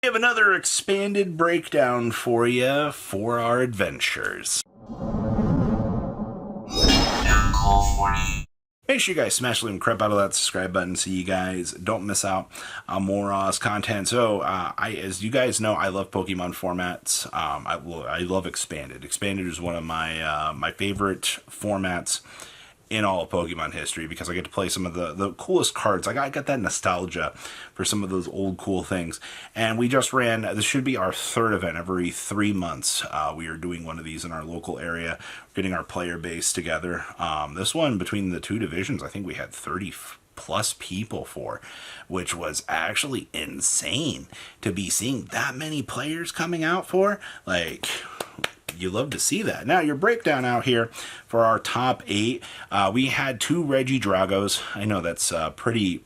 We have another expanded breakdown for you for our adventures. Make sure you guys smash the crap out of that subscribe button so you guys don't miss out on more content. So, as you guys know, I love Pokemon formats. I love Expanded. Expanded is one of my favorite formats in all of Pokemon history because I get to play some of the coolest cards. I got that nostalgia for some of those old cool things. And we just ran, this should be our third event every 3 months. We are doing one of these in our local area, getting our player base together. This one, between the two divisions, I think we had 30 plus people for, which was actually insane to be seeing that many players coming out for. Like, you love to see that. Now, your breakdown out here for our top 8. We had 2 Regidragos. I know that's pretty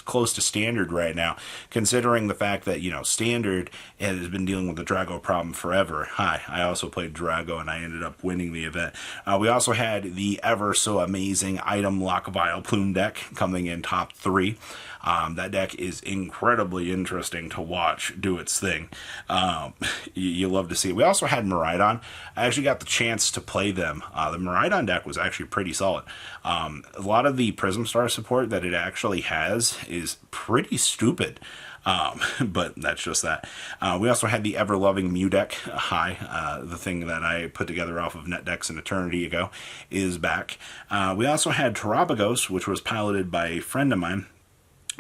close to standard right now, considering the fact that, you know, standard has been dealing with the Drago problem forever. Hi, I also played Drago, and I ended up winning the event. We also had the ever so amazing item lock Plum deck coming in top 3. That deck is incredibly interesting to watch do its thing. You love to see it. We also had Maridon. I actually got the chance to play them. The Maridon deck was actually pretty solid. A lot of the Prism Star support that it actually has is pretty stupid. But that's just that. We also had the ever-loving Mew deck. The thing that I put together off of NetDecks an eternity ago is back. We also had Terabagos, which was piloted by a friend of mine,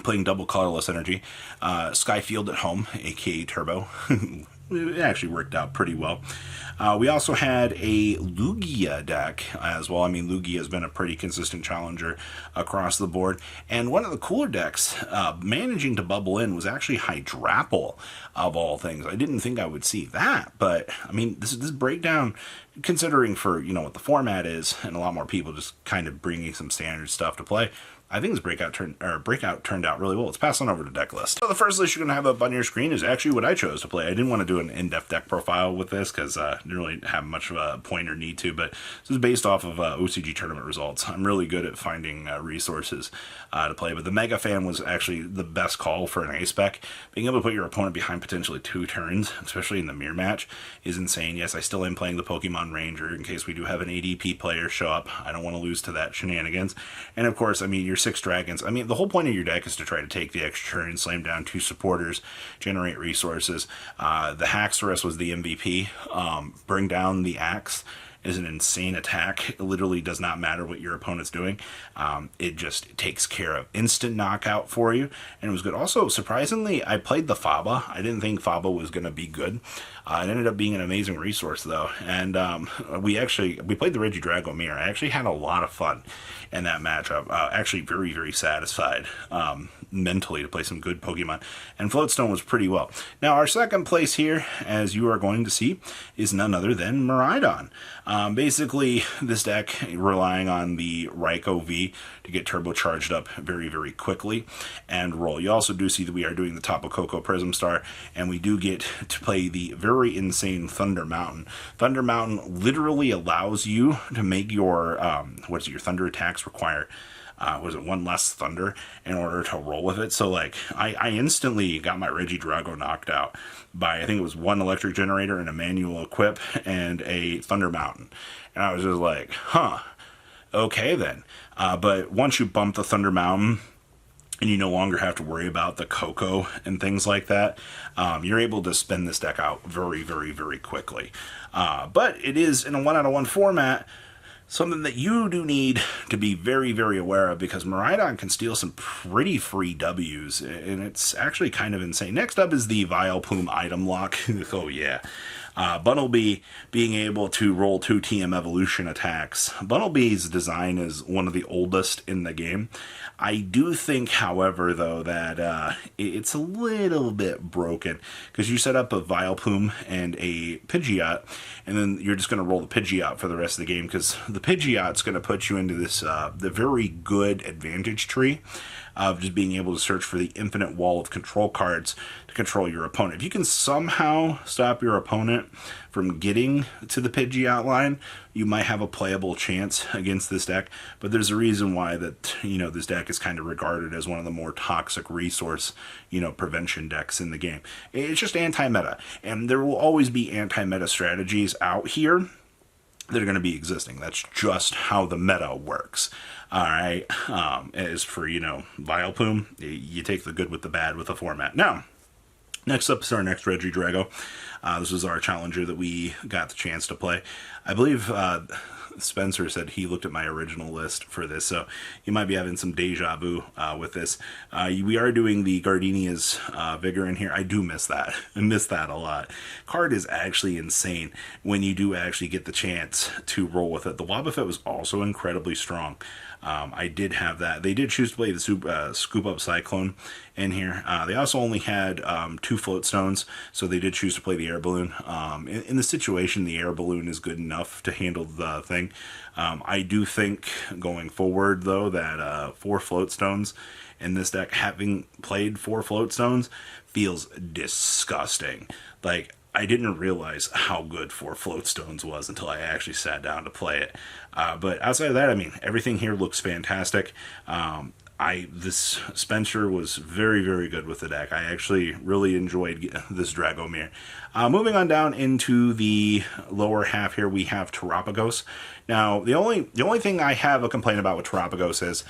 playing double colorless energy. Skyfield at home, aka Turbo. It actually worked out pretty well. We also had a Lugia deck as well. I mean, Lugia has been a pretty consistent challenger across the board. And one of the cooler decks managing to bubble in was actually Hydrael, of all things. I didn't think I would see that, but I mean, this breakdown, considering for, you know, what the format is and a lot more people just kind of bringing some standard stuff to play, I think this breakout turned out really well. Let's pass on over to deck list. So the first list you're going to have up on your screen is actually what I chose to play. I didn't want to do an in-depth deck profile with this because I didn't really have much of a point or need to, but this is based off of OCG tournament results. I'm really good at finding resources to play, but the Mega Fan was actually the best call for an A-Spec. Being able to put your opponent behind potentially 2 turns, especially in the mirror match, is insane. Yes, I still am playing the Pokemon Ranger in case we do have an ADP player show up. I don't want to lose to that shenanigans. And of course, I mean, your 6 dragons. I mean, the whole point of your deck is to try to take the extra turn, slam down 2 supporters, generate resources. The Haxorus was the MVP. Bring down the Axe is an insane attack. It literally does not matter what your opponent's doing. It just takes care of instant knockout for you, and it was good. Also, surprisingly, I played the Faba. I didn't think Faba was going to be good. It ended up being an amazing resource, though, and we played the Drago Mir. I actually had a lot of fun in that matchup. Actually, very satisfied mentally to play some good Pokemon, and Floatstone was pretty well. Now, our second place here, as you are going to see, is none other than Maridon. Basically, this deck relying on the Raikou V to get turbocharged up very quickly and roll. You also do see that we are doing the Tapu Koko Prism Star, and we do get to play the very insane Thunder Mountain. Thunder Mountain literally allows you to make your your thunder attacks require was it 1 less thunder in order to roll with it. So like I instantly got my Regidrago knocked out by, I think it was 1 electric generator and a manual equip and a Thunder Mountain, and I was just like, huh, okay then. But once you bump the Thunder Mountain and you no longer have to worry about the Coco and things like that, you're able to spin this deck out very quickly. But it is in a 1 out of 1 format, something that you do need to be very aware of, because Maridon can steal some pretty free W's, and it's actually kind of insane. Next up is the Vileplume item lock. Oh yeah. Bunnelby being able to roll 2 TM evolution attacks. Bunnelby's design is one of the oldest in the game. I do think, however, though, that it's a little bit broken, because you set up a Vileplume and a Pidgeot, and then you're just going to roll the Pidgeot for the rest of the game, because the Pidgeot's going to put you into this the very good advantage tree of just being able to search for the infinite wall of control cards to control your opponent. If you can somehow stop your opponent from getting to the Pidgey outline, you might have a playable chance against this deck. But there's a reason why that, this deck is kind of regarded as one of the more toxic resource, prevention decks in the game. It's just anti-meta. And there will always be anti-meta strategies out here that are going to be existing. That's just how the meta works. All right. As for, Vileplume, you take the good with the bad with the format. Now, next up is our next Regidrago. This was our challenger that we got the chance to play. I believe Spencer said he looked at my original list for this, so you might be having some deja vu with this. We are doing the Gardenia's Vigor in here. I do miss that. I miss that a lot. Card is actually insane when you do actually get the chance to roll with it. The Wobbuffet was also incredibly strong. I did have that. They did choose to play the Scoop Up Cyclone in here. They also only had 2 float stones, so they did choose to play the Air Balloon. In the situation, the Air Balloon is good enough to handle the thing. I do think going forward, though, that 4 float stones in this deck, having played 4 float stones, feels disgusting. Like, I didn't realize how good 4 float stones was until I actually sat down to play it. But outside of that, everything here looks fantastic. This Spencer was very, very good with the deck. I actually really enjoyed this Drago Mir. Moving on down into the lower half here, we have Terapagos. Now, the only thing I have a complaint about with Terapagos is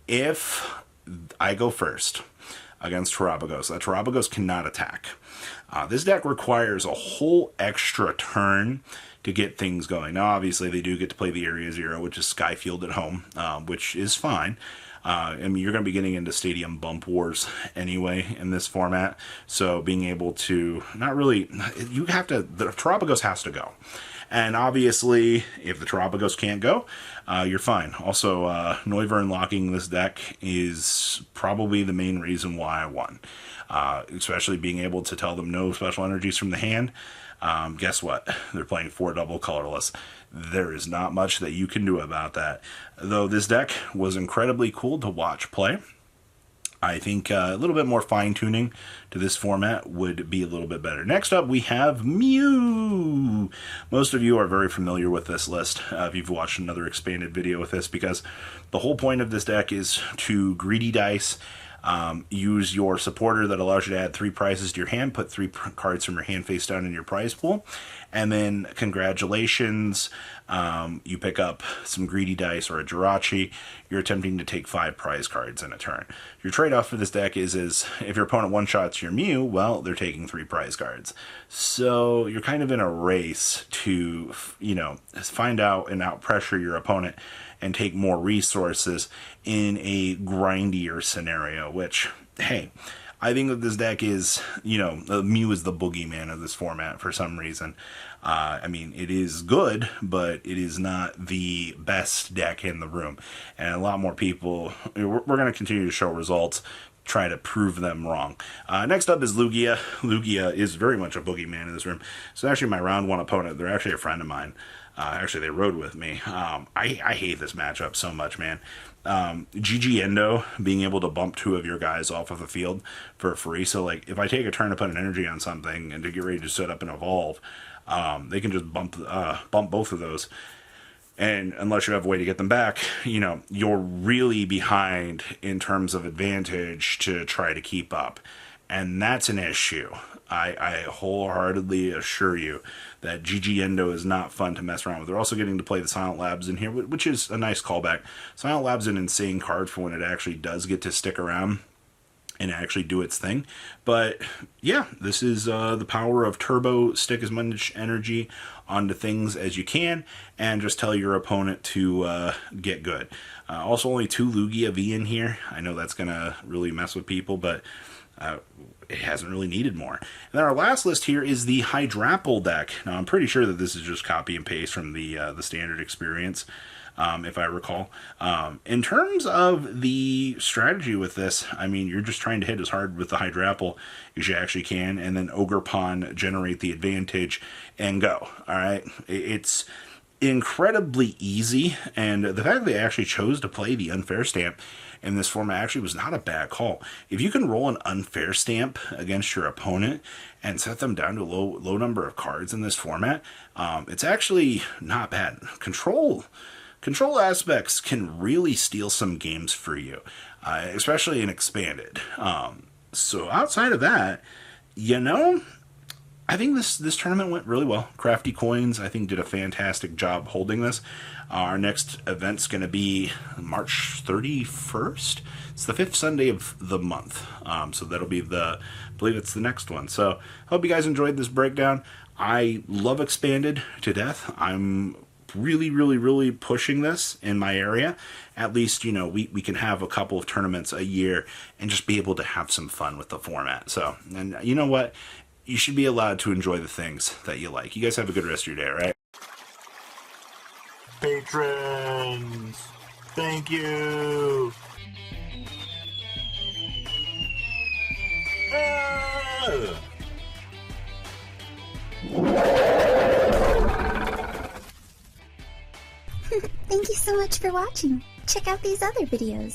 if I go first against Terapagos, that Terapagos cannot attack. This deck requires a whole extra turn to get things going. Now, obviously, they do get to play the Area Zero, which is Skyfield at home, which is fine. You're going to be getting into Stadium Bump Wars anyway in this format. So being able to the Terapagos has to go. And obviously, if the Terapagos can't go, you're fine. Also, Noivern locking this deck is probably the main reason why I won. Especially being able to tell them no special energies from the hand. Guess what? They're playing 4 double colorless. There is not much that you can do about that. Though this deck was incredibly cool to watch play. I think a little bit more fine-tuning to this format would be a little bit better. Next up, we have Mew. Most of you are very familiar with this list if you've watched another expanded video with this, because the whole point of this deck is to greedy dice, use your supporter that allows you to add 3 prizes to your hand, put 3 cards from your hand face down in your prize pool, and then congratulations, you pick up some greedy dice or a Jirachi. You're attempting to take 5 prize cards in a turn. Your trade-off for this deck is if your opponent one-shots your Mew, well, they're taking 3 prize cards. So you're kind of in a race to, find out and out-pressure your opponent and take more resources in a grindier scenario, which, hey, I think that this deck is, Mew is the boogeyman of this format for some reason. It is good, but it is not the best deck in the room. And a lot more people, we're going to continue to show results, try to prove them wrong. Next up is Lugia. Lugia is very much a boogeyman in this room. So actually my round 1 opponent, they're actually a friend of mine. Actually, they rode with me. I hate this matchup so much, man. GG Endo, being able to bump 2 of your guys off of the field for free. So, if I take a turn to put an energy on something and to get ready to set up and evolve, they can just bump both of those. And unless you have a way to get them back, you're really behind in terms of advantage to try to keep up. And that's an issue. I wholeheartedly assure you that GG Endo is not fun to mess around with. They're also getting to play the Silent Labs in here, which is a nice callback. Silent Labs is an insane card for when it actually does get to stick around and actually do its thing. But yeah, this is the power of Turbo. Stick as much energy onto things as you can and just tell your opponent to get good. Also, only 2 Lugia V in here. I know that's going to really mess with people, but it hasn't really needed more. And then our last list here is the Hydrael deck. Now, I'm pretty sure that this is just copy and paste from the standard experience, if I recall. In terms of the strategy with this, you're just trying to hit as hard with the Hydrael as you actually can, and then Ogre Pawn generate the advantage and go. All right, it's incredibly easy, and the fact that they actually chose to play the unfair stamp in this format actually was not a bad call. If you can roll an unfair stamp against your opponent and set them down to a low number of cards in this format, it's actually not bad. Control aspects can really steal some games for you, especially in expanded. So outside of that, I think this tournament went really well. Crafty Coins, I think, did a fantastic job holding this. Our next event's going to be March 31st. It's the 5th Sunday of the month. So that'll be I believe it's the next one. So hope you guys enjoyed this breakdown. I love Expanded to death. I'm really pushing this in my area. At least, we can have a couple of tournaments a year and just be able to have some fun with the format. So, and you know what? You should be allowed to enjoy the things that you like. You guys have a good rest of your day, right? Patrons, thank you. Thank you so much for watching. Check out these other videos.